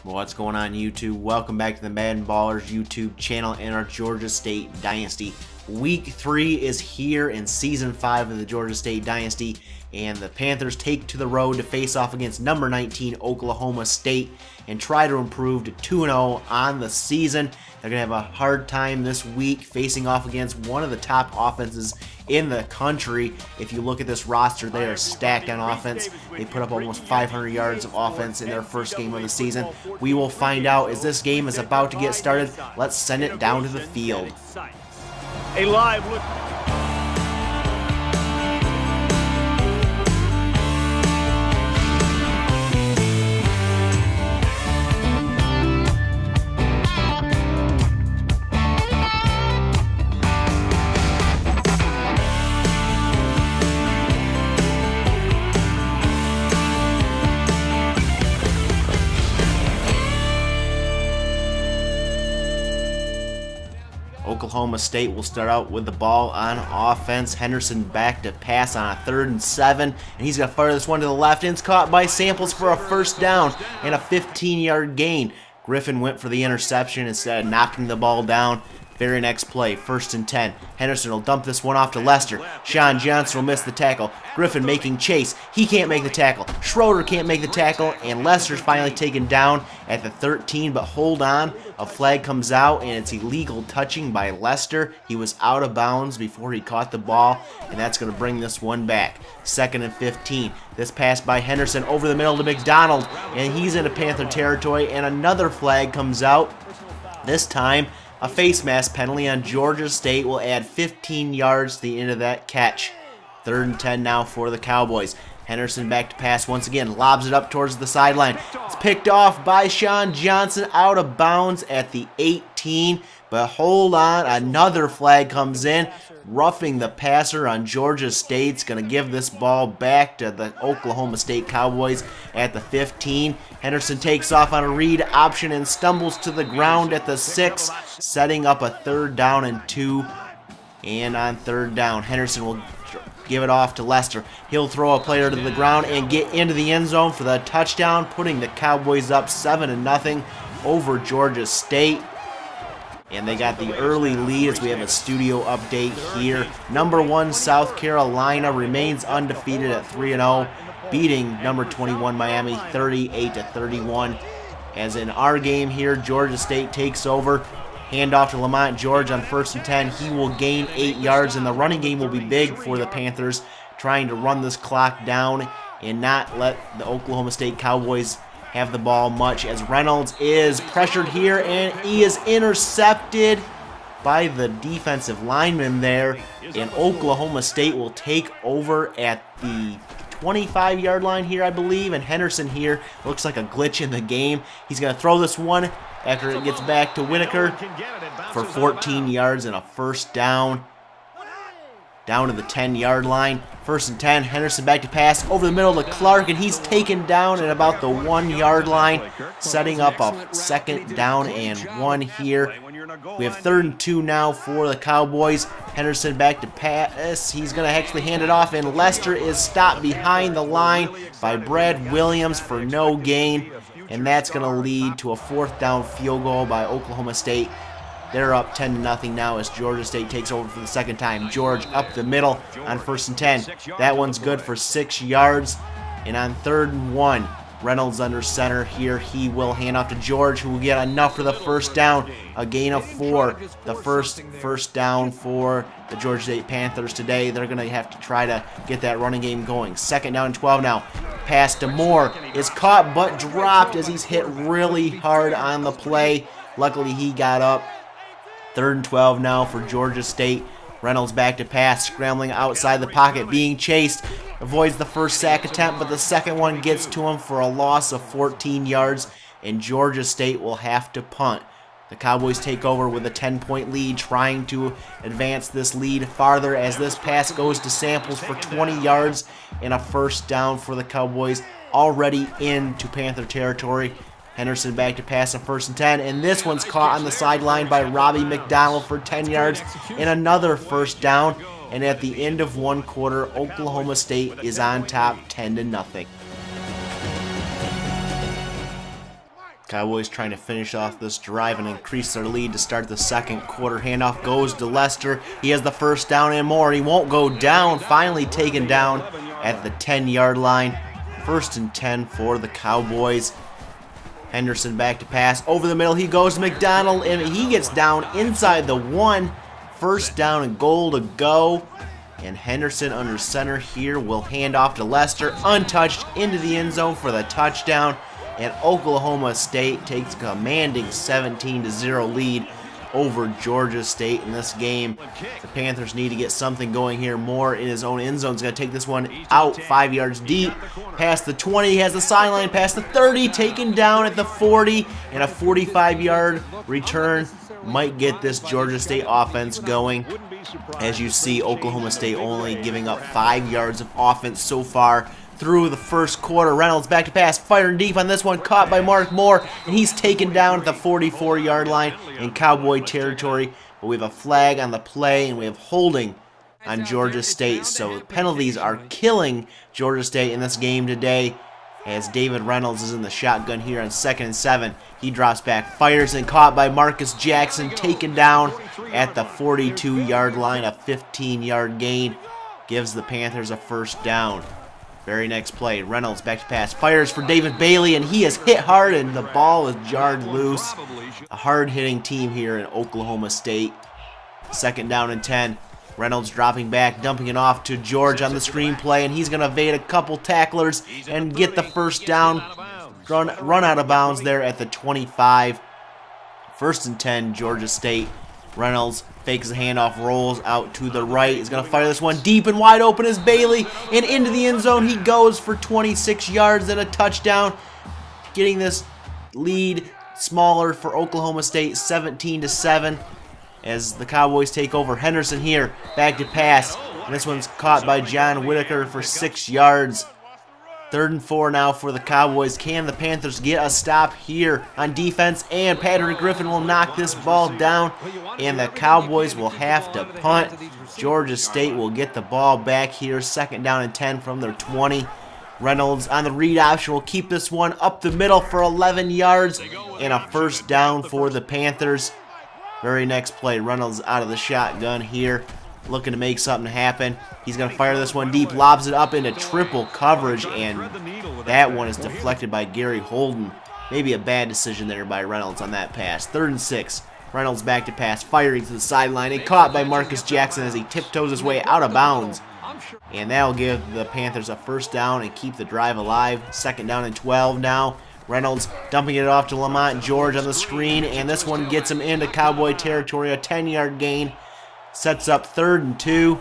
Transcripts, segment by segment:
What's going on YouTube? Welcome back to the MaddenBallerz YouTube channel and our Georgia State Dynasty. Week 3 is here in Season 5 of the Georgia State Dynasty, and the Panthers take to the road to face off against number 19 Oklahoma State and try to improve to 2-0 on the season. They're going to have a hard time this week facing off against one of the top offenses in the country. If you look at this roster, they are stacked on offense. They put up almost 500 yards of offense in their first game of the season. We will find out as this game is about to get started. Let's send it down to the field. A live look. Oklahoma State will start out with the ball on offense. Henderson back to pass on a 3rd and 7, and he's going to fire this one to the left, and it's caught by Samples for a first down and a 15-yard gain. Griffin went for the interception instead of knocking the ball down. Very next play, 1st and 10. Henderson will dump this one off to Lester. Sean Johnson will miss the tackle. Griffin making chase. He can't make the tackle. Schroeder can't make the tackle, and Lester's finally taken down at the 13, but hold on. A flag comes out, and it's illegal touching by Lester. He was out of bounds before he caught the ball, and that's going to bring this one back. 2nd and 15. This pass by Henderson over the middle to McDonald, and he's into Panther territory, and another flag comes out. This time, a face mask penalty on Georgia State will add 15 yards to the end of that catch. 3rd and 10 now for the Cowboys. Henderson back to pass once again, lobs it up towards the sideline. It's picked off by Sean Johnson out of bounds at the 18. But hold on, another flag comes in. Roughing the passer on Georgia State's going to give this ball back to the Oklahoma State Cowboys at the 15. Henderson takes off on a read option and stumbles to the ground at the 6, setting up a 3rd down and 2. And on 3rd down, Henderson will give it off to Lester. He'll throw a player to the ground and get into the end zone for the touchdown, putting the Cowboys up 7-0 over Georgia State. And they got the early lead as we have a studio update here. Number 1 South Carolina remains undefeated at 3-0, beating number 21 Miami 38-31. As in our game here, Georgia State takes over. Handoff to Lamont George on 1st and 10. He will gain 8 yards, and the running game will be big for the Panthers, trying to run this clock down and not let the Oklahoma State Cowboys have the ball much, as Reynolds is pressured here and he is intercepted by the defensive lineman there, and Oklahoma State will take over at the 25-yard line here, I believe, and Henderson here looks like a glitch in the game. He's going to throw this one after it gets back to Whitaker for 14 yards and a 1st down. Down to the 10-yard line. 1st and 10. Henderson back to pass over the middle to Clark, and he's taken down at about the 1-yard line, setting up a 2nd down and 1 here. We have 3rd and 2 now for the Cowboys. Henderson back to pass. He's going to actually hand it off, and Lester is stopped behind the line by Brad Williams for no gain, and that's going to lead to a 4th down field goal by Oklahoma State. They're up 10-0 now as Georgia State takes over for the 2nd time. George up the middle on 1st and 10. That one's good for 6 yards. And on 3rd and 1, Reynolds under center here. He will hand off to George, who will get enough for the 1st down. A gain of 4. The first down for the Georgia State Panthers today. They're going to have to try to get that running game going. 2nd down and 12 now. Pass to Moore is caught but dropped as he's hit really hard on the play. Luckily, he got up. 3rd and 12 now for Georgia State. Reynolds back to pass, scrambling outside the pocket, being chased. Avoids the 1st sack attempt, but the 2nd one gets to him for a loss of 14 yards, and Georgia State will have to punt. The Cowboys take over with a 10-point lead, trying to advance this lead farther as this pass goes to Samples for 20 yards and a 1st down for the Cowboys, already into Panther territory. Henderson back to pass on 1st and 10, and this one's caught on the sideline by Robbie McDonald for 10 yards and another 1st down. And at the end of 1 quarter, Oklahoma State is on top 10-0. Cowboys trying to finish off this drive and increase their lead to start the second quarter. Handoff goes to Lester. He has the first down and more. He won't go down. Finally taken down at the 10-yard line. 1st and 10 for the Cowboys. Henderson back to pass. Over the middle he goes to McDonald, and he gets down inside the 1. 1st down and goal to go. And Henderson under center here will hand off to Lester, untouched, into the end zone for the touchdown. And Oklahoma State takes a commanding 17-0 lead over Georgia State in this game. The Panthers need to get something going here. Moore in his own end zone is going to take this one out 5 yards deep. Past the 20, he has the sideline, past the 30, taken down at the 40, and a 45-yard return might get this Georgia State offense going. As you see, Oklahoma State only giving up 5 yards of offense so far through the first quarter. Reynolds back to pass, firing deep on this one, caught by Mark Moore, and he's taken down at the 44-yard line in Cowboy territory. But we have a flag on the play, and we have holding on Georgia State. So penalties are killing Georgia State in this game today, as David Reynolds is in the shotgun here on 2nd and 7. He drops back, fires, and caught by Marcus Jackson, taken down at the 42-yard line. A 15-yard gain gives the Panthers a first down. Very next play, Reynolds back to pass, fires for David Bailey, and he is hit hard, and the ball is jarred loose. A hard-hitting team here in Oklahoma State. 2nd down and 10. Reynolds dropping back, dumping it off to George on the screen play, and he's going to evade a couple tacklers and get the first down. Run out of bounds there at the 25. 1st and 10, Georgia State. Reynolds fakes the handoff, rolls out to the right. He's going to fire this one deep and wide open as Bailey, and into the end zone he goes for 26 yards and a touchdown, getting this lead smaller for Oklahoma State, 17-7, as the Cowboys take over. Henderson here, back to pass, and this one's caught by John Whitaker for 6 yards. 3rd and 4 now for the Cowboys. Can the Panthers get a stop here on defense? And Patrick Griffin will knock this ball down, and the Cowboys will have to punt. Georgia State will get the ball back here. 2nd down and 10 from their 20. Reynolds on the read option will keep this one up the middle for 11 yards and a first down for the Panthers. Very next play, Reynolds out of the shotgun here, looking to make something happen. He's going to fire this one deep, lobs it up into triple coverage, and that one is deflected by Gary Holden. Maybe a bad decision there by Reynolds on that pass. 3rd and 6. Reynolds back to pass, firing to the sideline, and caught by Marcus Jackson as he tiptoes his way out of bounds. And that'll give the Panthers a first down and keep the drive alive. 2nd down and 12 now. Reynolds dumping it off to Lamont George on the screen, and this one gets him into Cowboy territory. A 10-yard gain sets up 3rd and 2,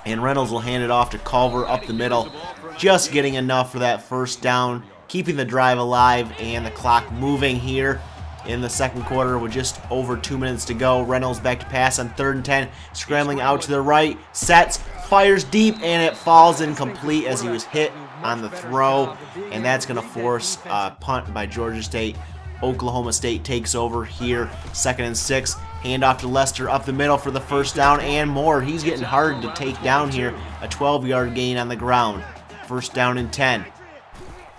and Reynolds will hand it off to Culver up the middle, just getting enough for that first down, keeping the drive alive and the clock moving here in the second quarter with just over 2 minutes to go. Reynolds back to pass on 3rd and 10, scrambling out to the right, sets, fires deep, and it falls incomplete as he was hit on the throw, and that's going to force a punt by Georgia State. Oklahoma State takes over here. 2nd and 6, handoff to Lester up the middle for the first down and more. He's getting hard to take down here. A 12-yard gain on the ground. 1st down and 10.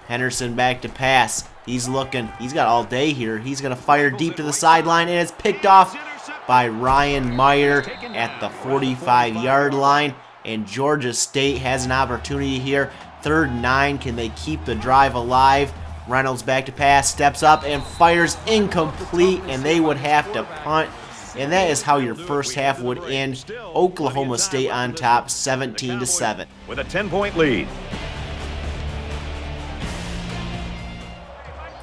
Henderson back to pass. He's looking. He's got all day here. He's going to fire deep to the sideline, and it's picked off by Ryan Meyer at the 45-yard line. And Georgia State has an opportunity here. 3rd and 9. Can they keep the drive alive? Reynolds back to pass, steps up and fires incomplete, and they would have to punt. And that is how your first half would end. Oklahoma State on top, 17-7. With a 10-point lead.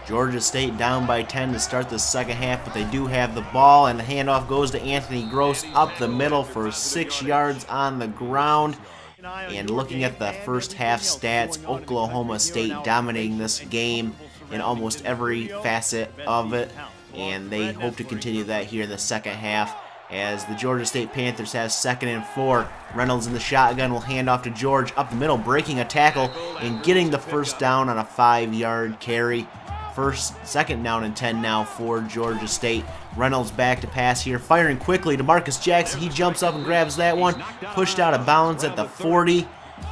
Georgia State down by 10 to start the second half, but they do have the ball, and the handoff goes to Anthony Gross up the middle for 6 yards on the ground. And looking at the first half stats, Oklahoma State dominating this game in almost every facet of it, and they hope to continue that here in the second half, as the Georgia State Panthers have 2nd and 4. Reynolds in the shotgun will hand off to George up the middle, breaking a tackle and getting the first down on a 5-yard carry. 2nd down and 10 now for Georgia State. Reynolds back to pass here, firing quickly to Marcus Jackson. He jumps up and grabs that one, pushed out of bounds at the 40,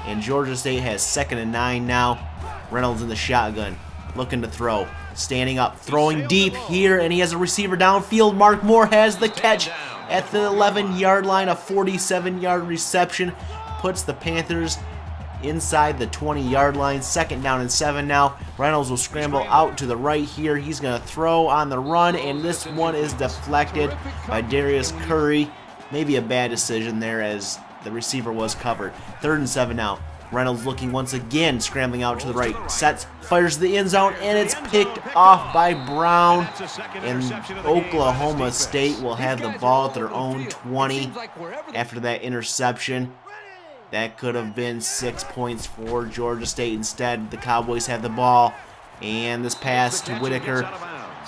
and Georgia State has 2nd and 9 now. Reynolds in the shotgun, looking to throw. standing up, throwing deep here, and he has a receiver downfield. Mark Moore has the catch at the 11-yard line. A 47-yard reception puts the Panthers inside the 20-yard line. 2nd down and 7 now. Reynolds will scramble out to the right here. He's going to throw on the run, and this one is deflected by Darius Curry. Maybe a bad decision there as the receiver was covered. 3rd and 7 now. Reynolds looking once again, scrambling out to the right. Sets, fires the end zone, and it's picked off by Brown. And Oklahoma State will have the ball at their own 20 after that interception. That could have been 6 points for Georgia State. Instead, the Cowboys have the ball. And this pass to Whitaker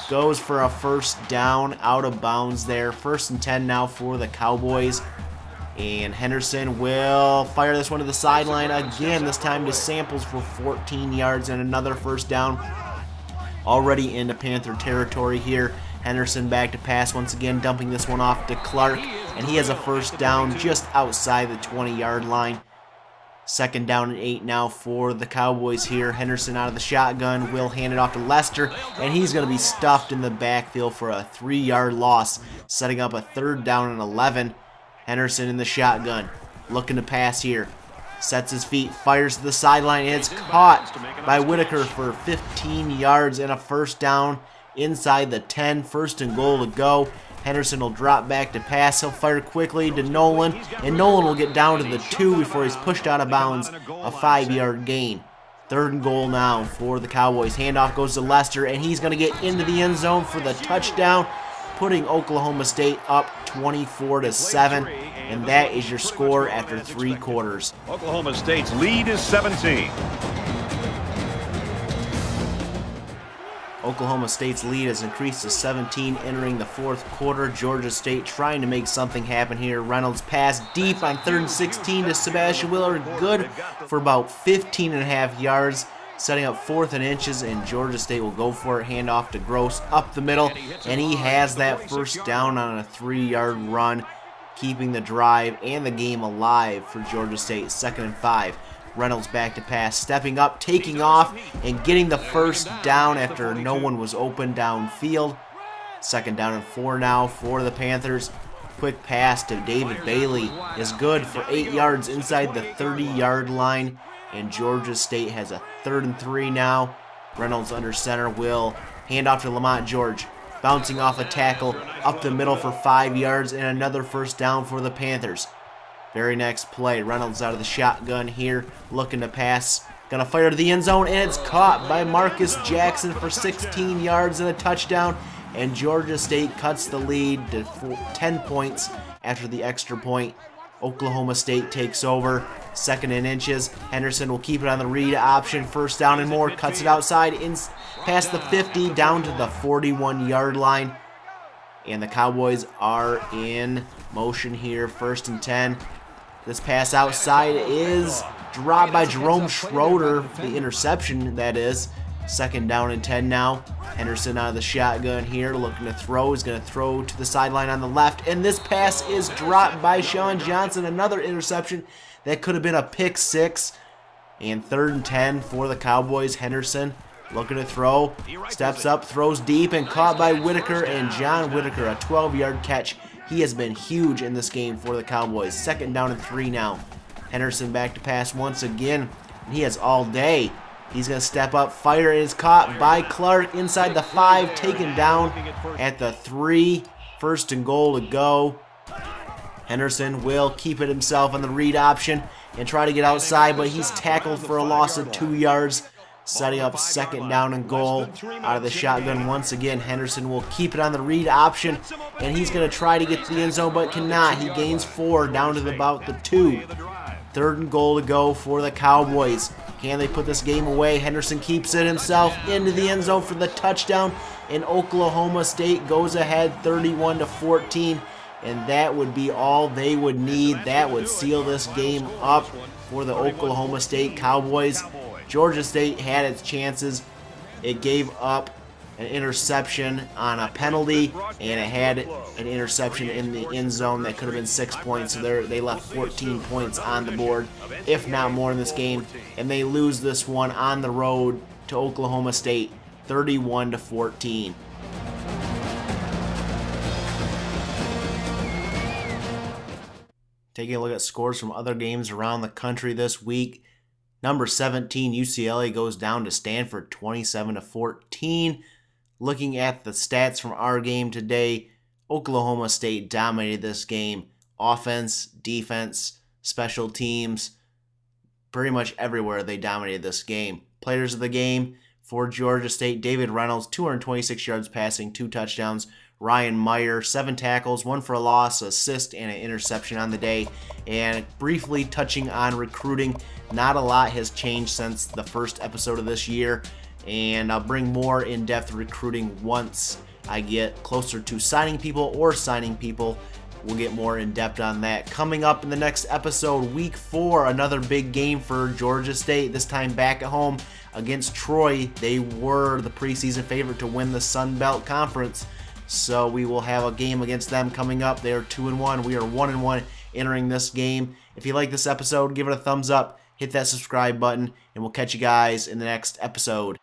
goes for a 1st down, out of bounds there. 1st and 10 now for the Cowboys. And Henderson will fire this one to the sideline again, this time to Samples for 14 yards and another 1st down. Already into Panther territory here. Henderson back to pass once again, dumping this one off to Clark. And he has a 1st down just outside the 20-yard line. 2nd down and 8 now for the Cowboys here. Henderson out of the shotgun, will hand it off to Lester, and he's going to be stuffed in the backfield for a 3-yard loss, setting up a 3rd down and 11. Henderson in the shotgun, looking to pass here. Sets his feet, fires to the sideline, and it's caught by Whitaker for 15 yards and a 1st down inside the 10. 1st and goal to go. Henderson will drop back to pass. He'll fire quickly to Nolan, and Nolan will get down to the 2 before he's pushed out of bounds. A 5-yard gain. 3rd and goal now for the Cowboys. Handoff goes to Lester, and he's going to get into the end zone for the touchdown, putting Oklahoma State up 24-7, and that is your score after 3 quarters. Oklahoma State's lead is 17. Oklahoma State's lead has increased to 17 entering the 4th quarter. Georgia State trying to make something happen here. Reynolds pass deep on 3rd and 16 to Sebastian Willard. Good for about 15.5 yards. Setting up 4th and inches, and Georgia State will go for it. Handoff to Gross up the middle, and he has that 1st down on a 3-yard run, keeping the drive and the game alive for Georgia State. 2nd and 5. Reynolds back to pass, stepping up, taking off, and getting the 1st down after no one was open downfield. 2nd down and 4 now for the Panthers. Quick pass to David Bailey is good for 8 yards inside the 30-yard line, and Georgia State has a 3rd and 3 now. Reynolds under center will hand off to Lamont George, bouncing off a tackle up the middle for 5 yards and another 1st down for the Panthers. Very next play, Reynolds out of the shotgun here, looking to pass. Gonna fire to the end zone, and it's caught by Marcus Jackson for 16 yards and a touchdown. And Georgia State cuts the lead to 10 points after the extra point. Oklahoma State takes over. 2nd and inches. Henderson will keep it on the read option. 1st down and more. Cuts it outside, past the 50, down to the 41-yard line. And the Cowboys are in motion here. 1st and 10. This pass outside is dropped by Jerome Schroeder, the interception, that is. 2nd down and 10 now. Henderson out of the shotgun here, looking to throw. He's going to throw to the sideline on the left, and this pass is dropped by Sean Johnson. Another interception that could have been a pick 6. And 3rd and 10 for the Cowboys. Henderson looking to throw, steps up, throws deep, and caught by Whitaker, and John Whitaker, a 12-yard catch. He has been huge in this game for the Cowboys. 2nd down and 3 now. Henderson back to pass once again. He has all day. He's going to step up, fire, and is caught by Clark inside the 5, taken down at the 3. 1st and goal to go. Henderson will keep it himself on the read option and try to get outside, but he's tackled for a loss of 2 yards. Setting up 2nd down and goal out of the shotgun once again. Henderson will keep it on the read option, and he's going to try to get to the end zone, but cannot. He gains 4 down to about the 2. 3rd and goal to go for the Cowboys. Can they put this game away? Henderson keeps it himself into the end zone for the touchdown, and Oklahoma State goes ahead 31-14, and that would be all they would need. That would seal this game up for the Oklahoma State Cowboys. Georgia State had its chances. It gave up an interception on a penalty, and it had an interception in the end zone that could have been 6 points. So they left 14 points on the board, if not more, in this game, and they lose this one on the road to Oklahoma State, 31-14. Taking a look at scores from other games around the country this week. Number 17, UCLA goes down to Stanford 27-14. Looking at the stats from our game today, Oklahoma State dominated this game. Offense, defense, special teams, pretty much everywhere they dominated this game. Players of the game for Georgia State, David Reynolds, 226 yards passing, 2 touchdowns. Ryan Meyer, 7 tackles, 1 for a loss, assist, and an interception on the day. And briefly touching on recruiting, not a lot has changed since the first episode of this year. And I'll bring more in-depth recruiting once I get closer to signing people or signing people. We'll get more in-depth on that. Coming up in the next episode, week 4, another big game for Georgia State, this time back at home against Troy. They were the preseason favorite to win the Sun Belt Conference. So we will have a game against them coming up. They are 2-1. We are 1-1 entering this game. If you like this episode, give it a thumbs up, hit that subscribe button, and we'll catch you guys in the next episode.